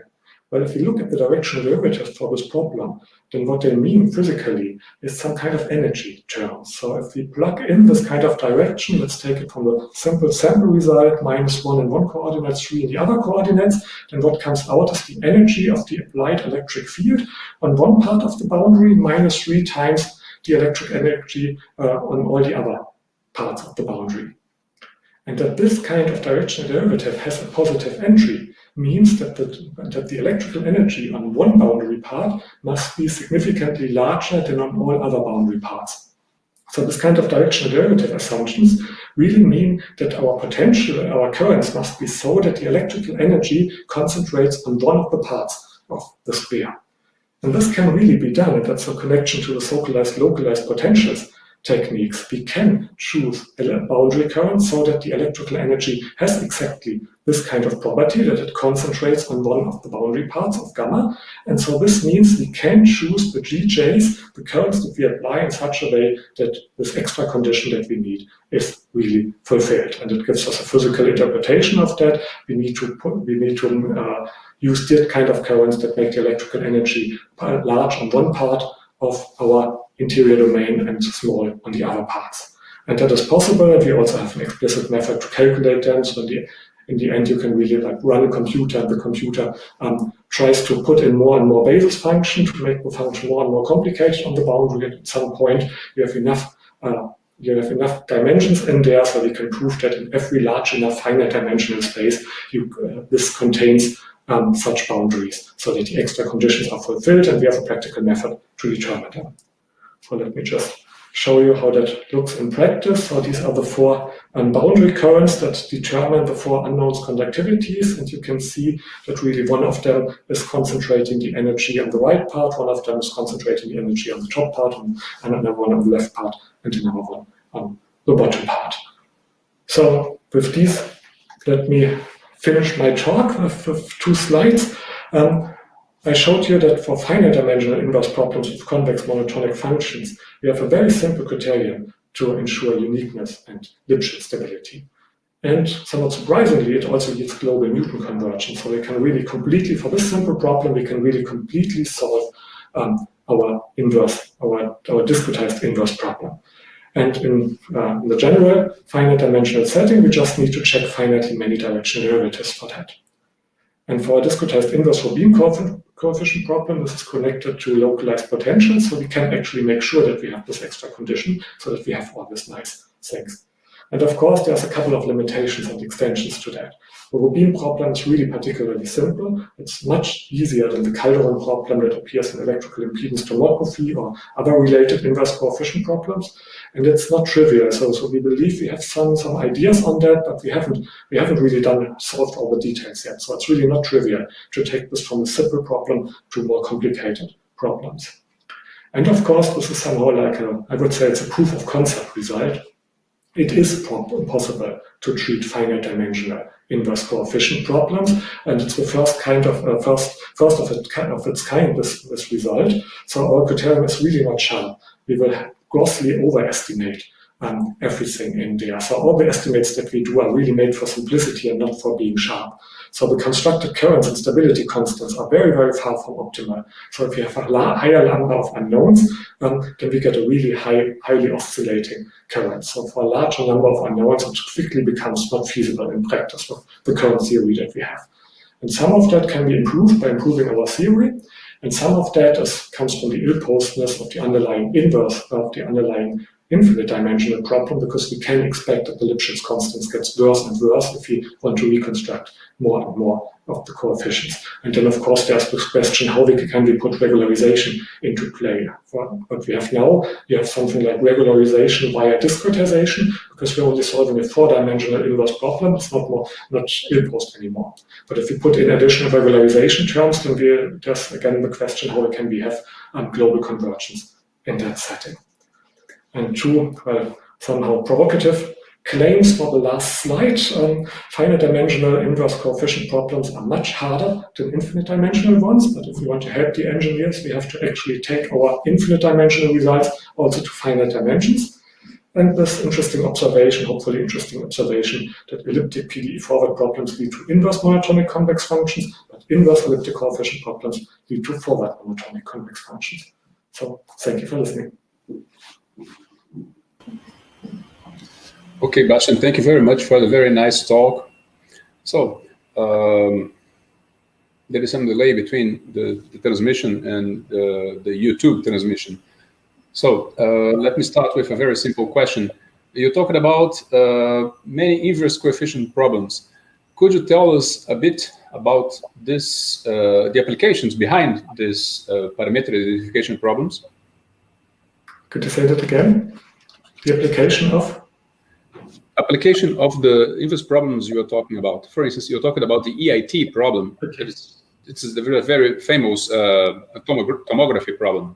Well, if you look at the directional derivatives for this problem, then what they mean physically is some kind of energy term. So if we plug in this kind of direction, let's take it from the simple sample result, -1 in one coordinate, 3 in the other coordinates, then what comes out is the energy of the applied electric field on one part of the boundary, -3 times the electric energy on all the other parts of the boundary. And that this kind of directional derivative has a positive entry means that the electrical energy on one boundary part must be significantly larger than on all other boundary parts. So this kind of directional derivative assumptions really mean that our potential, our currents must be so that the electrical energy concentrates on one of the parts of the sphere. And this can really be done, and that's a connection to the localized potentials techniques. We can choose a boundary current so that the electrical energy has exactly this kind of property, that it concentrates on one of the boundary parts of gamma. And so this means we can choose the GJs, the currents that we apply in such a way that this extra condition that we need is really fulfilled. And it gives us a physical interpretation of that. We need to use that kind of currents that make the electrical energy large on one part of our interior domain and small on the other parts. And that is possible, and we also have an explicit method to calculate them. So in the end, you can really run a computer, and the computer tries to put in more and more basis function to make the function more and more complicated on the boundary. And at some point, you have enough dimensions in there, so we can prove that in every large enough finite dimensional space, this contains such boundaries, so that the extra conditions are fulfilled, and we have a practical method to determine them. So let me just show you how that looks in practice. So these are the four boundary currents that determine the four unknowns conductivities, and you can see that really one of them is concentrating the energy on the right part, one of them is concentrating the energy on the top part, and another one on the left part, and another one on the bottom part. So with these, let me finish my talk with 2 slides. I showed you that for finite dimensional inverse problems with convex monotonic functions, we have a very simple criterion to ensure uniqueness and Lipschitz stability. And somewhat surprisingly, it also yields global Newton convergence. So we can really completely, for this simple problem, we can really completely solve our discretized inverse problem. And in the general finite dimensional setting, we just need to check finitely many directional derivatives for that. And for a discretized inverse Robin coefficient problem, this is connected to localized potentials, so we can actually make sure that we have this extra condition so that we have all these nice things. And of course, there's a couple of limitations and extensions to that. The Robin problem is really particularly simple. It's much easier than the Calderon problem that appears in electrical impedance tomography or other related inverse coefficient problems. And it's not trivial. So we believe we have some ideas on that, but we haven't really solved all the details yet. So it's really not trivial to take this from a simple problem to more complicated problems. And of course, this is somehow like I would say it's a proof of concept result. It is possible to treat finite dimensional inverse coefficient problems, and it's the first of its kind, this result. So our criterion is really not sharp. We will grossly overestimate everything in there. So all the estimates that we do are really made for simplicity and not for being sharp. So the constructed currents and stability constants are very, very far from optimal. So if you have a higher number of unknowns, then we get a really highly oscillating current. So for a larger number of unknowns, it quickly becomes not feasible in practice with the current theory that we have. And some of that can be improved by improving our theory. And some of that comes from the ill-postedness of the underlying inverse of the underlying infinite dimensional problem, because we can expect that the Lipschitz constants gets worse and worse if we want to reconstruct more and more of the coefficients. And then, of course, there's this question, how can we put regularization into play? For what we have now, we have something like regularization via discretization, because we're only solving a 4-dimensional inverse problem. It's not ill-post anymore. But if we put in additional regularization terms, then there's again the question, how can we have global convergence in that setting? And 2, somehow provocative claims for the last slide. Finite dimensional inverse coefficient problems are much harder than infinite dimensional ones, but if we want to help the engineers, we have to actually take our infinite dimensional results also to finite dimensions. And this interesting observation, hopefully interesting observation, that elliptic PDE forward problems lead to inverse monotonic convex functions, but inverse elliptic coefficient problems lead to forward monotonic convex functions. So thank you for listening. Okay, Bastian, thank you very much for the very nice talk. So there is some delay between the transmission and the YouTube transmission. So let me start with a very simple question. You talked about many inverse coefficient problems. Could you tell us a bit about this, the applications behind these parameter identification problems? Could you say that again? The application of? Application of the inverse problems you are talking about. For instance, you're talking about the EIT problem. Okay. It's a very famous tomography problem.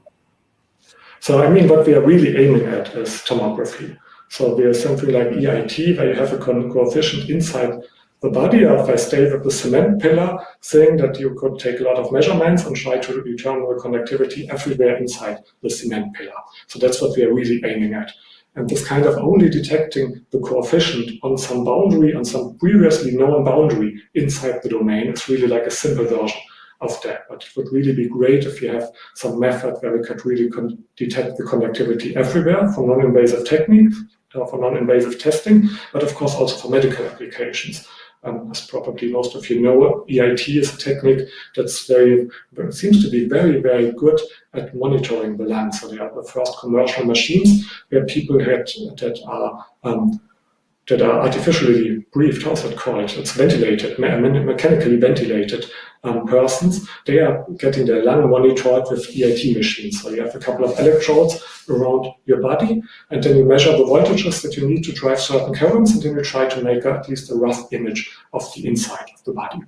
So I mean, what we are really aiming at is tomography. So we are something like EIT, where you have a coefficient inside the body. If I stay with the cement pillar thing, that you could take a lot of measurements and try to determine the conductivity everywhere inside the cement pillar. So that's what we are really aiming at. And this kind of only detecting the coefficient on some boundary, on some previously known boundary inside the domain is really like a simple version of that. But it would really be great if you have some method where we could really detect the conductivity everywhere for non-invasive techniques, for non-invasive testing, but of course also for medical applications. As probably most of you know, EIT is a technique that's seems to be very, very good at monitoring the lens. So they are the first commercial machines where people that are artificially breathed, how's that called? It's ventilated, mechanically ventilated persons. They are getting their lung monitored with EIT machines. So you have a couple of electrodes around your body, and then you measure the voltages that you need to drive certain currents, and then you try to make at least a rough image of the inside of the body.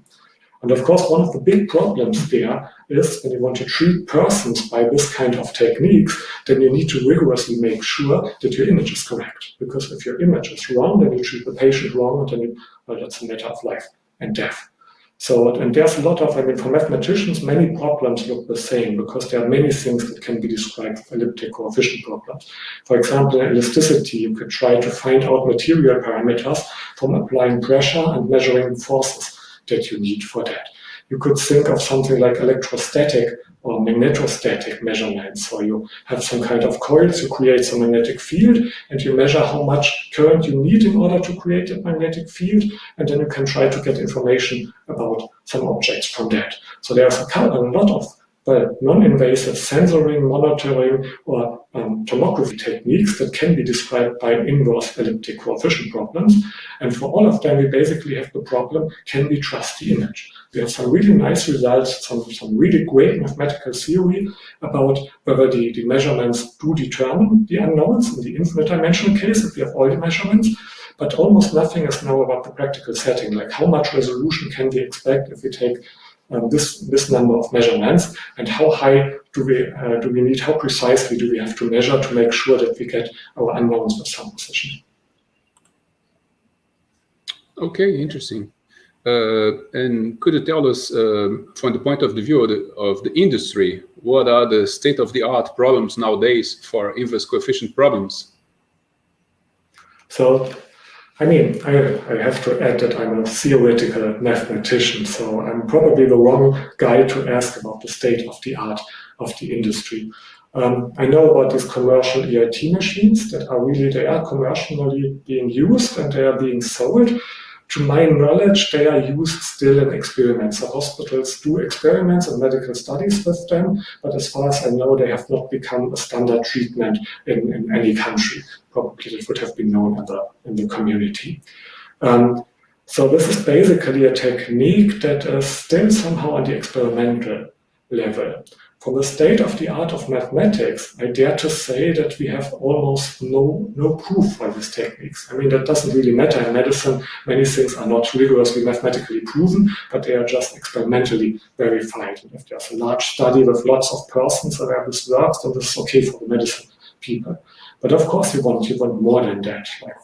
And of course, one of the big problems there is when you want to treat persons by this kind of techniques, then you need to rigorously make sure that your image is correct. Because if your image is wrong, then you treat the patient wrong, and then well, that's a matter of life and death. So, and there's a lot of, for mathematicians, many problems look the same because there are many things that can be described with elliptic coefficient problems. For example, in elasticity, you could try to find out material parameters from applying pressure and measuring forces that you need for that. You could think of something like electrostatic or magnetostatic measurements. So you have some kind of coils, you create some magnetic field, and you measure how much current you need in order to create a magnetic field, and then you can try to get information about some objects from that. So there's a lot of non-invasive sensoring, monitoring, or tomography techniques that can be described by inverse elliptic coefficient problems. And for all of them, we basically have the problem, can we trust the image? We have some really nice results, some really great mathematical theory about whether the measurements do determine the unknowns in the infinite dimensional case, if we have all the measurements, but almost nothing is known about the practical setting, like how much resolution can we expect if we take this number of measurements, and how high do we need, how precisely do we have to measure to make sure that we get our unknowns with some precision. Okay, interesting. And could you tell us, from the point of view of the industry, what are the state-of-the-art problems nowadays for inverse coefficient problems? So, I have to add that I'm a theoretical mathematician, so I'm probably the wrong guy to ask about the state-of-the-art of the industry. I know about these commercial EIT machines that they are commercially being used and they are being sold. To my knowledge, they are used still in experiments. So hospitals do experiments and medical studies with them, but as far as I know, they have not become a standard treatment in any country. Probably it would have been known in the community. So this is basically a technique that is still somehow on the experimental level. From the state of the art of mathematics, I dare to say that we have almost no proof for these techniques. That doesn't really matter in medicine. Many things are not rigorously mathematically proven, but they are just experimentally verified. And if there's a large study with lots of persons where this works, then this is okay for the medicine people. But of course, you want more than that. Like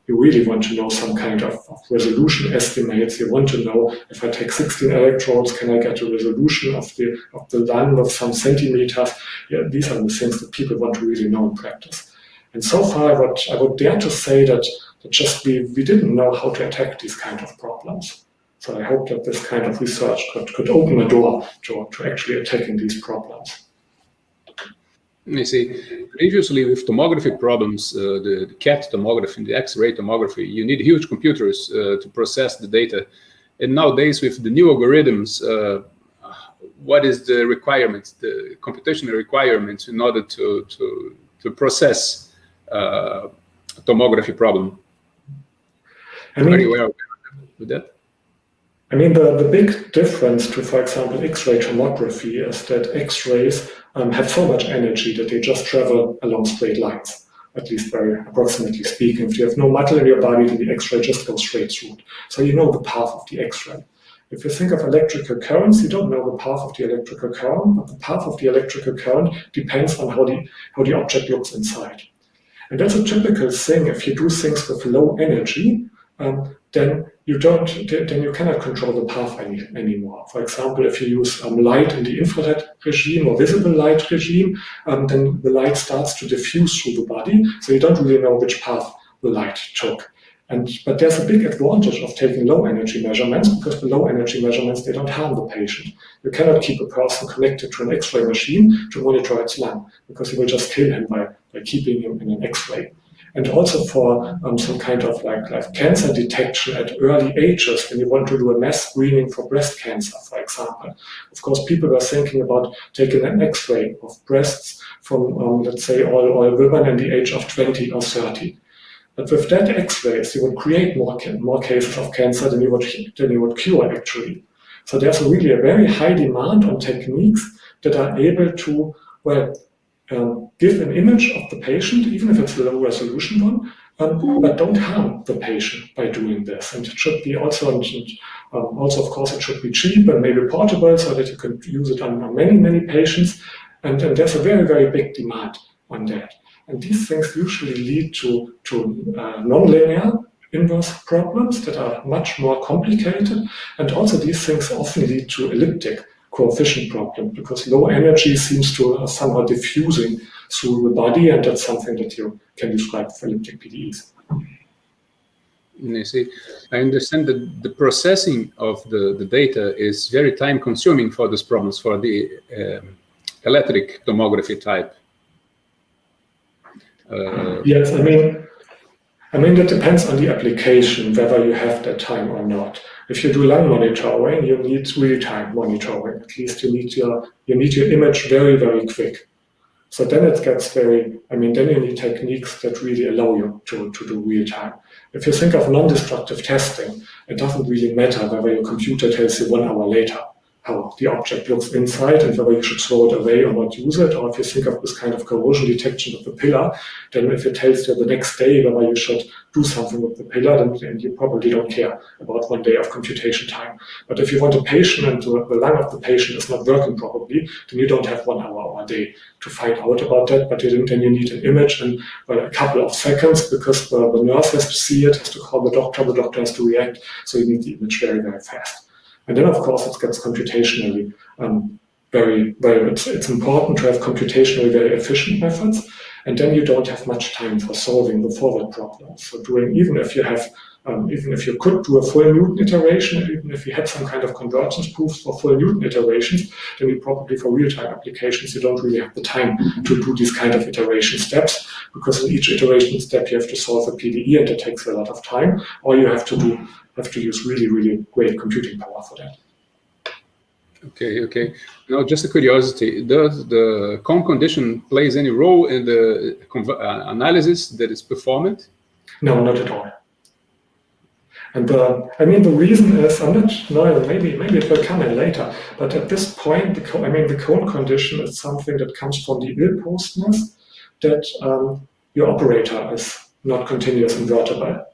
you really want to know some kind of resolution estimates. You want to know, if I take 16 electrodes, can I get a resolution of the lung of some centimeters? Yeah, these are the things that people want to really know in practice. And so far, what I would dare to say that just we didn't know how to attack these kind of problems. So I hope that this kind of research could open a door to actually attacking these problems. I see. Previously, with tomography problems, the CAT tomography, the X-ray tomography, you need huge computers to process the data. And nowadays, with the new algorithms, what is the requirements, the computational requirements in order to process a tomography problem? Are you aware with that? I mean, the big difference to, for example, X-ray tomography is that X-rays have so much energy that they just travel along straight lines, at least very approximately speaking. If you have no metal in your body, then the X-ray just goes straight through it. So you know the path of the X-ray. If you think of electrical currents, you don't know the path of the electrical current, but the path of the electrical current depends on how the object looks inside. And that's a typical thing. If you do things with low energy, then you cannot control the path anymore. For example, if you use light in the infrared regime or visible light regime, then the light starts to diffuse through the body, so you don't really know which path the light took. But there's a big advantage of taking low energy measurements, because the low energy measurements, they don't harm the patient. You cannot keep a person connected to an X-ray machine to monitor its lung, because you will just kill him by keeping him in an X-ray. And also for some kind of like cancer detection at early ages, when you want to do a mass screening for breast cancer, for example. Of course, people were thinking about taking an X-ray of breasts from, let's say, all women in the age of 20 or 30. But with that X-rays, you would create more cases of cancer than you would cure, actually. So there's really a very high demand on techniques that are able to, give an image of the patient, even if it's a low resolution one, but don't harm the patient by doing this. And it should be also, of course, it should be cheap and maybe portable so that you can use it on many, many patients. And there's a very, very big demand on that. And these things usually lead to nonlinear inverse problems that are much more complicated. And also these things often lead to elliptic coefficient problem, because low energy seems to somehow diffusing through the body, and that's something that you can describe with elliptic PDEs. I see. I understand that the processing of the data is very time consuming for these problems, for the electric tomography type. Yes, I mean that depends on the application, whether you have that time or not. If you do lung monitoring, you need real-time monitoring. At least you need your image very, very quick. So then it gets then you need techniques that really allow you to do real-time. If you think of non-destructive testing, it doesn't really matter whether your computer tells you 1 hour later how the object looks inside and whether you should throw it away or not use it. Or if you think of this kind of corrosion detection of the pillar, then if it tells you the next day whether you should do something with the pillar, then you probably don't care about 1 day of computation time. But if you want a patient and the lung of the patient is not working properly, then you don't have 1 hour or a day to find out about that. But then you need an image in a couple of seconds, because the nurse has to see it, has to call the doctor has to react. So you need the image very, very fast. And then, of course, it gets computationally it's important to have computationally very efficient methods, and then you don't have much time for solving the forward problems. So even if you could do a full Newton iteration, even if you had some kind of convergence proofs for full Newton iterations, then you probably for real-time applications, you don't really have the time to do these kind of iteration steps, because in each iteration step you have to solve a PDE, and that takes a lot of time, or you have to use really, really great computing power for that. Okay. Now, just a curiosity, does the Kohn condition plays any role in the analysis that is performed? No, not at all. And the reason is, maybe it will come in later, but at this point, the Kohn condition is something that comes from the ill-postness that your operator is not continuous invertible.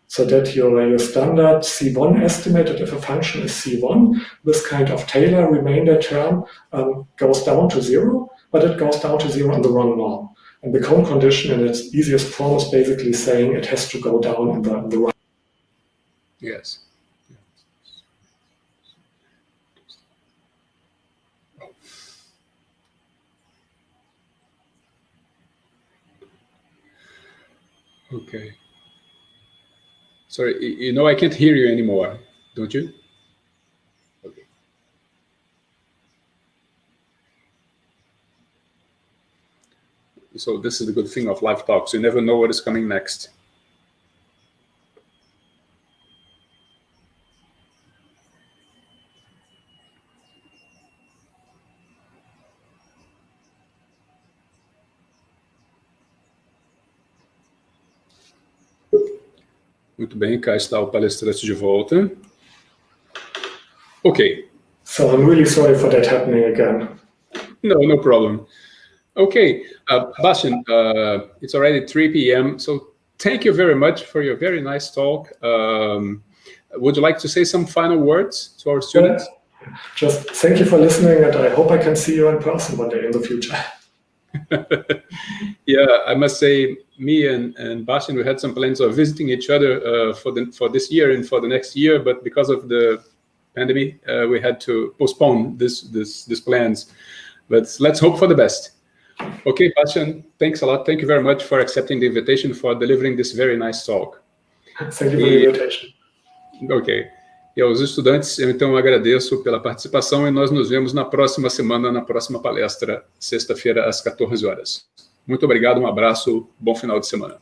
So that your standard C1 estimate, that if a function is C1, this kind of Taylor remainder term goes down to 0, but it goes down to 0 in the wrong norm. And the Kohn condition in its easiest form is basically saying it has to go down in the wrong. Yes. Okay. Sorry, you know I can't hear you anymore, don't you? Okay. So this is the good thing of live talks. You never know what is coming next. Muito bem, cá está o palestrante de volta. Okay. So I'm really sorry for that happening again. No problem. Okay, Bastian, it's already 3 p.m., so thank you very much for your very nice talk. Would you like to say some final words to our students? Just thank you for listening, and I hope I can see you in person one day in the future. Yeah, I must say, me and Bastian, we had some plans of visiting each other for this year and for the next year, but because of the pandemic, we had to postpone these plans. But let's hope for the best. Okay, Bastian, thanks a lot. Thank you very much for accepting the invitation, for delivering this very nice talk. Thank you for the invitation. Ok. E aos estudantes, eu então agradeço pela participação e nós nos vemos na próxima semana, na próxima palestra, sexta-feira, às 14 horas. Muito obrigado, um abraço, bom final de semana.